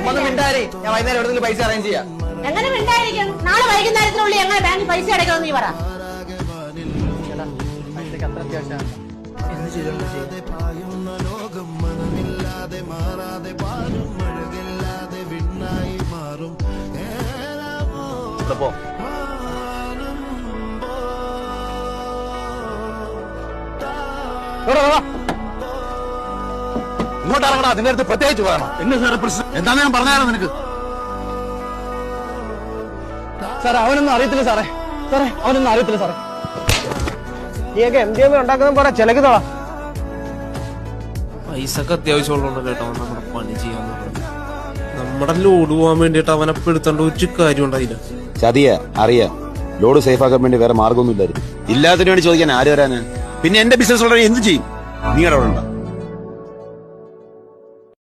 ഒന്ന് മിണ്ടാരി, ഞാൻ വൈകുന്നേരം എവിടെയെങ്കിലും പൈസ അറേഞ്ച് ചെയ്യാം. എങ്ങനെ മിണ്ടായിരിക്കും? നാളെ വൈകുന്നേരത്തിനുള്ളിൽ എങ്ങനെ ബാങ്കിൽ പൈസ അടയ്ക്കണം നീ പറ. പൈസക്ക് അത്ര അത്യാവശ്യമാണ്. എന്ത് ചെയ്തു? പോ. ഇങ്ങോട്ട് ഇറങ്ങടാ, നിന്റെ അടുത്ത് പ്രത്യേകിച്ച് പറയണം. എന്നെ സാറേ പ്രശ്നം എന്താന്ന് ഞാൻ പറഞ്ഞായിരുന്നു നിനക്ക്. സാറേ അവനൊന്നും അറിയത്തില്ല സാറേ. സാറേ അവനൊന്നും അറിയത്തില്ല സാറേ. നീയൊക്കെ എന്തെങ്കിലും ഉണ്ടാക്കുന്ന പറ, ചിലക്കുതോളാം. പൈസക്ക് അത്യാവശ്യമുള്ളതുകൊണ്ട് കേട്ടോ നമ്മുടെ പണി ചെയ്യാന്ന് പറഞ്ഞു. നമ്മുടെ ലോഡ് പോകാൻ വേണ്ടിട്ട് അവനെ പെടുത്തേണ്ട ഒരു കാര്യം ഉണ്ടായില്ല. ചതിയ അറിയാം, ലോഡ് സേഫ് ആക്കാൻ വേണ്ടി വേറെ മാർഗമൊന്നും ഇല്ലായിരുന്നു. ഇല്ലാത്തതിനു വേണ്ടി ചോദിക്കാൻ ആര് വരാന്? പിന്നെ എന്റെ ബിസിനസ് ഉള്ള എന്ത് ചെയ്യും? നീ അവിടെ ഉണ്ടോ?